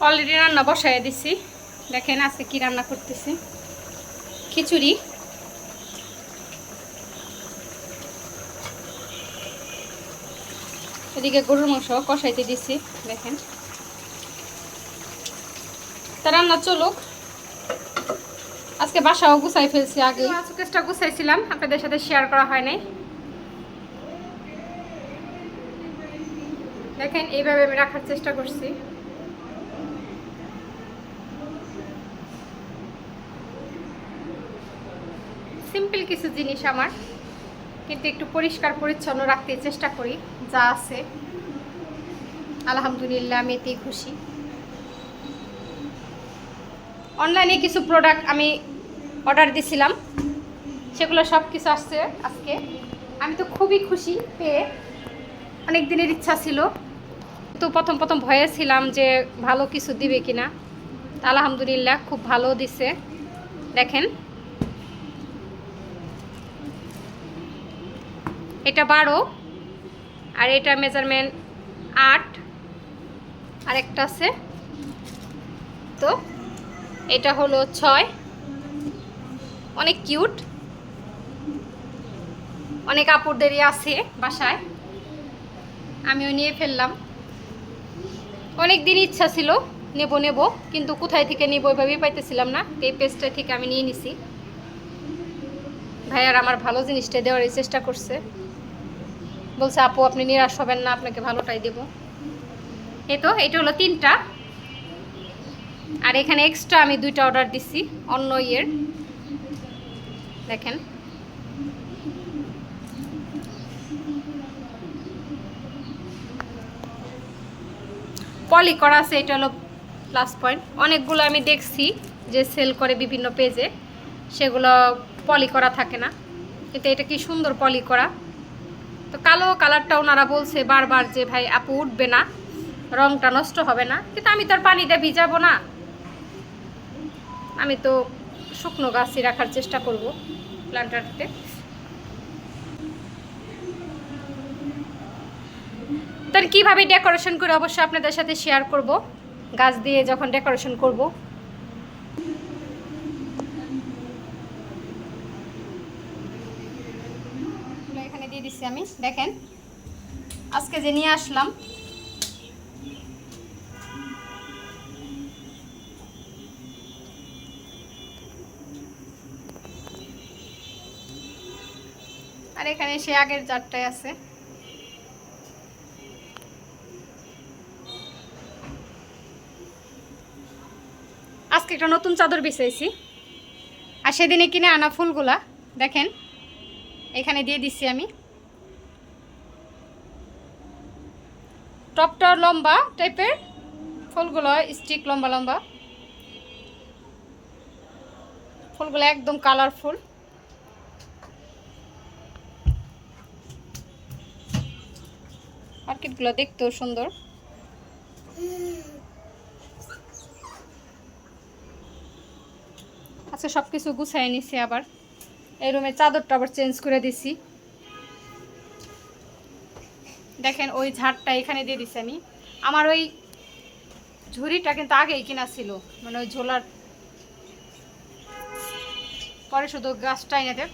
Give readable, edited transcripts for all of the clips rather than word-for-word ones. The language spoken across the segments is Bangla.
অলরেডি রান্না বসায় দিছি। দেখেন আজকে কি রান্না করতেছি, খিচুড়ি। এদিকে গরুর মাংস কষাইতে দিছি। দেখেন তা রান্না চলুক। আজকে বাসাও গুছাই ফেলছি, আগে সুকেশটা গুছাইছিলাম, আপনাদের সাথে শেয়ার করা হয় নাই। দেখেন এইভাবে আমি রাখার চেষ্টা করছি। সিম্পল কিছু জিনিস আমার, কিন্তু একটু পরিষ্কার পরিচ্ছন্ন রাখতে চেষ্টা করি। যা আছে আলহামদুলিল্লাহ আমি এতেই খুশি। অনলাইনে কিছু প্রোডাক্ট আমি অর্ডার দিছিলাম, সেগুলো সব কিছু আসছে আজকে। আমি তো খুবই খুশি পেয়ে, অনেক দিনের ইচ্ছা ছিল। তো প্রথম ভয়ে ছিলাম যে ভালো কিছু দিবে কিনা, আলহামদুলিল্লাহ খুব ভালো দিছে। দেখেন এটা 12 আর এটা মেজারমেন্ট 8 আর একটা আছে, তো এটা হলো 6। অনেক কিউট, অনেক কাপড়দেরই আছে বাসায়, আমিও নিয়ে ফেললাম। অনেক দিন ইচ্ছা ছিল নেব, কিন্তু কোথায় থেকে নেব ওইভাবেই পাইতেছিলাম না। এই পেজটা থেকে আমি নিয়ে নিছি। ভাইয়ার আমার ভালো জিনিসটা দেওয়ার চেষ্টা করছে, বলছে আপু আপনি নিরাশ হবেন না, আপনাকে ভালোটাই দেব। তো এটা হলো 3টা, আর এখানে এক্সট্রা আমি 2টা অর্ডার দিছি অন্য ইয়ের। দেখেন পলি করা আছে, এটা হলো প্লাস পয়েন্ট। অনেকগুলো আমি দেখছি যে সেল করে বিভিন্ন পেজে, সেগুলো পলি করা থাকে না, কিন্তু এটা কি সুন্দর পলি করা। তো কালো কালারটা ওনারা বলছে বারবার যে ভাই আপু উঠবে না, রংটা নষ্ট হবে না, কিন্তু আমি তো আর পানিতে ভিজাবো না। আমি তো শুকনো গাছই রাখার চেষ্টা করব প্ল্যান্টারতে। তার কীভাবে ডেকোরেশন করে অবশ্যই আপনাদের সাথে শেয়ার করব, গাছ দিয়ে যখন ডেকোরেশন করব। এখানে দিয়ে দিচ্ছি আমি। দেখেন আজকে যে নিয়ে আসলাম, আর এখানে সে আগের জারটাই আছে। আজকে একটা নতুন চাদর বিছাইছি, আর সেদিনে কিনে আনা ফুলগুলা দেখেন এখানে দিয়ে দিচ্ছি আমি। টপটা লম্বা টাইপের, ফুলগুলো স্টিক লম্বা লম্বা, ফুলগুলো একদম কালারফুল। অর্কিডগুলো দেখতেও সুন্দর। আচ্ছা সব কিছু গুছাই নিছি, আবার এই রুমে চাদরটা আবার চেঞ্জ করে দিছি। দেখেন ওই ঝাড়টা এখানে দিয়ে দিছি আমি। আমার ওই ঝুড়িটা কিন্তু আগেই কিনা ছিল, মানে ওই ঝোলার পরে শুধু গাছটা এনে দেব।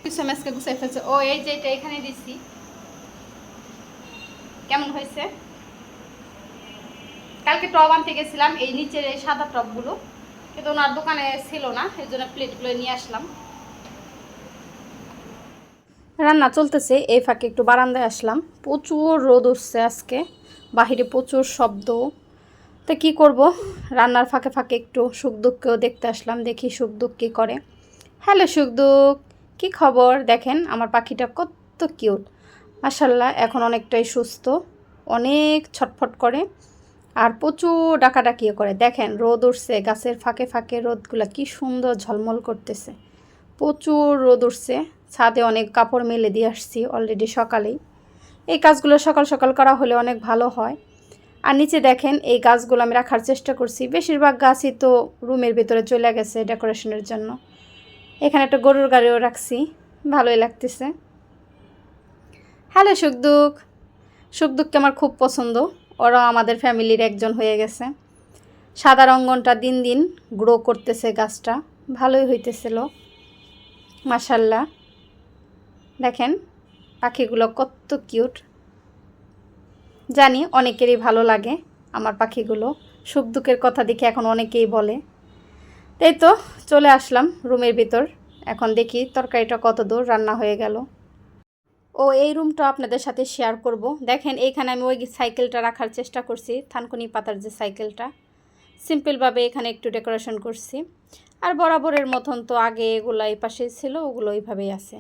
কিছু ম্যাচকে গুছাই ফেলছে। ও এই যে এটা এখানে দিছি, কেমন হয়েছে? কালকে টব আনতে গেছিলাম, এই নিচের এই সাদা টবগুলো, কিন্তু ওনার দোকানে ছিল না, এই জন্য প্লেটগুলো নিয়ে আসলাম। রান্না চলতেছে, এই ফাঁকে একটু বারান্দায় আসলাম। প্রচুর রোদ উঠছে আজকে, বাহিরে প্রচুর শব্দ। তো কী করব, রান্নার ফাঁকে ফাঁকে একটু সুখ দুঃখকেও দেখতে আসলাম, দেখি সুখ দুঃখ কী করে। হ্যালো সুখ দুঃখ, কী খবর? দেখেন আমার পাখিটা কত কিউট, মাশাআল্লাহ। এখন অনেকটাই সুস্থ, অনেক ছটফট করে আর প্রচুর ডাকাডাকিও করে। দেখেন রোদ উঠছে, গাছের ফাঁকে ফাঁকে রোদগুলো কি সুন্দর ঝলমল করতেছে। প্রচুর রোদ উঠছে, ছাদে অনেক কাপড় মেলে দিয়ে আসছি অলরেডি সকালেই। এই কাজগুলো সকাল সকাল করা হলে অনেক ভালো হয়। আর নিচে দেখেন এই গাছগুলো আমি রাখার চেষ্টা করছি, বেশিরভাগ গাছই তো রুমের ভিতরে চলে গেছে ডেকোরেশনের জন্য। এখানে একটা গরুর গাড়িও রাখছি, ভালোই লাগতেছে। হ্যালো সুখদুখ, সুখদুখকে আমার খুব পছন্দ, ওরা আমাদের ফ্যামিলির একজন হয়ে গেছে। সাদা রঙ্গনটা দিন দিন গ্রো করতেছে, গাছটা ভালোই হইতেছিল মাশাল্লাহ। দেখেন পাখিগুলো কত কিউট, জানি অনেকেরই ভালো লাগে আমার পাখিগুলো। সুখদুখের কথা দেখে এখন অনেকেই বলে। তাই তো চলে আসলাম রুমের ভিতর, এখন দেখি তরকারিটা কত দূর রান্না হয়ে গেল। ও এই রুমটা আপনাদের সাথে শেয়ার করব। দেখেন এইখানে আমি ওই সাইকেলটা রাখার চেষ্টা করছি, থানকুনি পাতার যে সাইকেলটা, সিম্পলভাবে এখানে একটু ডেকোরেশন করছি। আর বরাবরের মতন তো আগে এগুলো এই পাশে ছিল, ওগুলো ওইভাবেই আছে।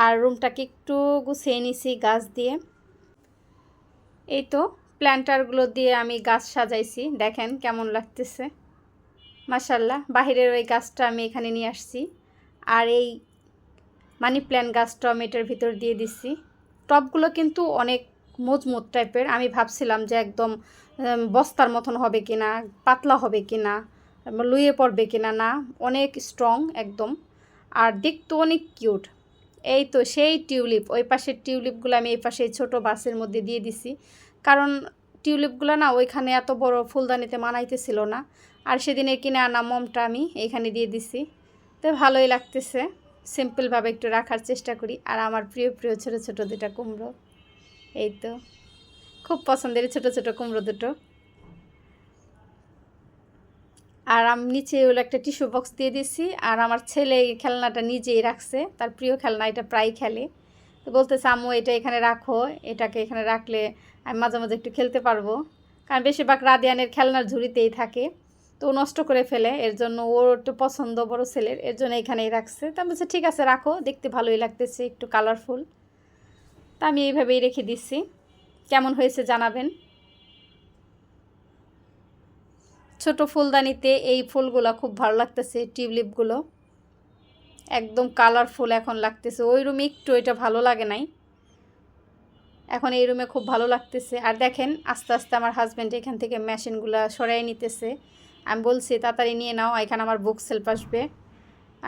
আর রুমটাকে একটু গুছিয়ে নিছি গাছ দিয়ে। এই তো প্ল্যান্টারগুলো দিয়ে আমি গাছ সাজাইছি, দেখেন কেমন লাগতেছে মাশাল্লাহ। বাহিরের ওই গাছটা আমি এখানে নিয়ে আসছি, আর এই মানি প্ল্যান্ট গাছটা আমি এটার ভিতর দিয়ে দিছি। টবগুলো কিন্তু অনেক মজবুত টাইপের, আমি ভাবছিলাম যে একদম বস্তার মতন হবে কিনা, পাতলা হবে কিনা, লুয়ে পড়বে কিনা, না অনেক স্ট্রং একদম, আর দেখতে অনেক কিউট। এই তো সেই টিউলিপ, ওই পাশের টিউলিপগুলো আমি এই পাশে ছোটো বাসের মধ্যে দিয়ে দিছি, কারণ টিউলিপগুলো না ওইখানে এত বড় ফুলদানিতে মানাইতেছিল না। আর সেদিনের কিনে আনা মমটা আমি এইখানে দিয়ে দিছি, তো ভালোই লাগতেছে। সিম্পলভাবে একটু রাখার চেষ্টা করি। আর আমার প্রিয় প্রিয় ছোটো ছোটো দুটো কুমড়ো, এই তো খুব পছন্দের ছোটো ছোটো কুমড়ো দুটো। আর আমি নিচে ওগুলো একটা টিস্যু বক্স দিয়ে দিছি। আর আমার ছেলে এই খেলনাটা নিজেই রাখছে, তার প্রিয় খেলনা, এটা প্রায় খেলে। তো বলতেছে আম্মু এটা এখানে রাখো, এটাকে এখানে রাখলে আমি মাঝে মাঝে একটু খেলতে পারবো, কারণ বেশিরভাগ রাদিয়ানের খেলনার ঝুড়িতেই থাকে, তো নষ্ট করে ফেলে, এর জন্য ওর একটু পছন্দ বড় ছেলের, এর জন্য এখানেই রাখছে। তা বলছে ঠিক আছে রাখো, দেখতে ভালোই লাগতেছে, একটু কালারফুল। তা আমি এইভাবেই রেখে দিচ্ছি, কেমন হয়েছে জানাবেন। ছোট ফুলদানিতে এই ফুলগুলো খুব ভালো লাগতেছে, টিউলিপগুলো একদম কালারফুল এখন লাগতেছে। ওই রুমে একটু এটা ভালো লাগে নাই, এখন এই রুমে খুব ভালো লাগতেছে। আর দেখেন আস্তে আস্তে আমার হাজব্যান্ড এখান থেকে মেশিনগুলো সরাই নিতেছে। আমি বলছি তাড়াতাড়ি নিয়ে নাও, এখানে আমার বুক সেলফ আসবে,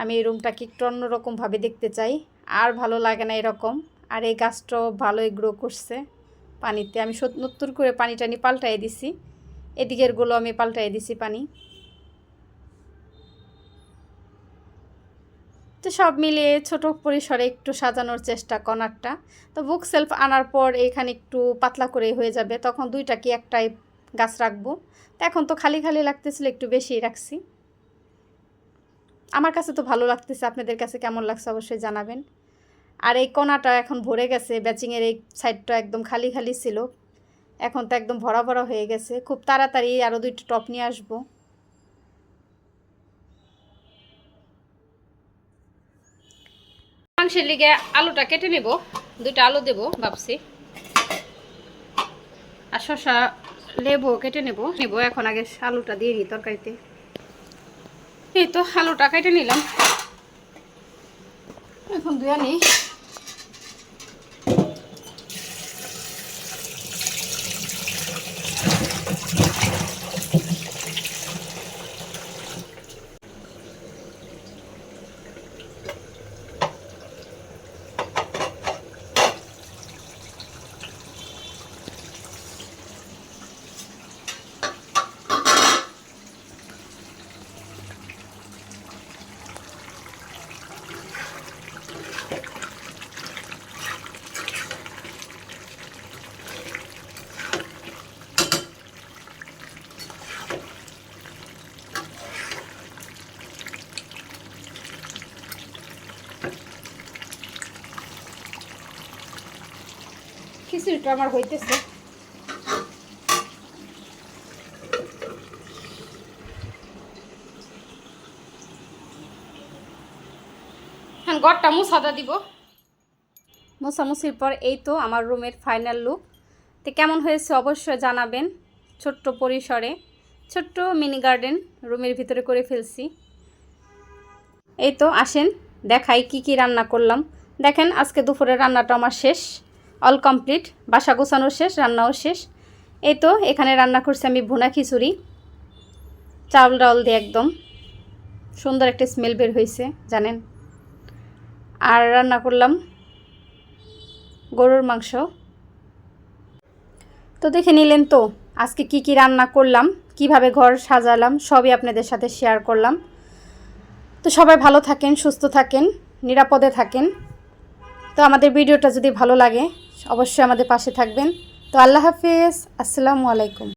আমি এই রুমটাকে একটু অন্যরকমভাবে দেখতে চাই, আর ভালো লাগে না এরকম। আর এই গাছটাও ভালোই গ্রো করছে পানিতে, আমি নতুন করে পানি টানি পাল্টাই দিছি, এদিকেরগুলো আমি পাল্টাই দিছি পানি। তো সব মিলিয়ে ছোট পরিসরে একটু সাজানোর চেষ্টা কর্নারটা। তো বুক সেলফ আনার পর এখানে একটু পাতলা করে হয়ে যাবে, তখন দুইটা কি একটাই গাছ রাখবো। তো এখন তো খালি খালি লাগতেছিল, একটু বেশিই রাখছি। আমার কাছে তো ভালো লাগতেছে, আপনাদের কাছে কেমন লাগছে অবশ্যই জানাবেন। আর এই কোণাটা এখন ভরে গেছে, ব্যাচিংয়ের এই সাইডটা একদম খালি খালি ছিল, এখন তো একদম ভরা ভরা হয়ে গেছে। খুব তাড়াতাড়ি আরও দুইটা টপ নিয়ে আসবো। মাংসের লিগে আলুটা কেটে নেব, দুইটা আলু দেব ভাবছি, আর শসা লেবু কেটে নেব। এখন আগে আলুটা দিয়ে দিই তরকারিতে। এই তো আলুটা কেটে নিলাম, এখন ধুয়ে নিই। খিচুড়িটা আমার হইতেছে, হ্যাঁ ঘরটা মুছাদা দিব। মোছামুছির পর এই তো আমার রুমের ফাইনাল লুক। তো কেমন হয়েছে অবশ্যই জানাবেন। ছোট্ট পরিসরে ছোট্ট মিনি গার্ডেন রুমের ভিতরে করে ফেলছি। এই তো আসেন দেখাই কি কি রান্না করলাম। দেখেন আজকে দুপুরের রান্নাটা আমার শেষ, অল কমপ্লিট, বাসা গোছানো শেষ, রান্নাও শেষ। এই তো এখানে রান্না করছি আমি ভুনা খিচুড়ি, চাউল ডাউল দিয়ে একদম সুন্দর একটা স্মেল বের হয়েছে জানেন। আর রান্না করলাম গরুর মাংস। তো দেখে নিলেন তো আজকে কি কি রান্না করলাম, কিভাবে ঘর সাজালাম, সবই আপনাদের সাথে শেয়ার করলাম। তো সবাই ভালো থাকেন, সুস্থ থাকেন, নিরাপদে থাকেন। তো আমাদের ভিডিওটা যদি ভালো লাগে অবশ্যই আমাদের পাশে থাকবেন। তো আল্লাহ হাফেজ, আসসালামু আলাইকুম।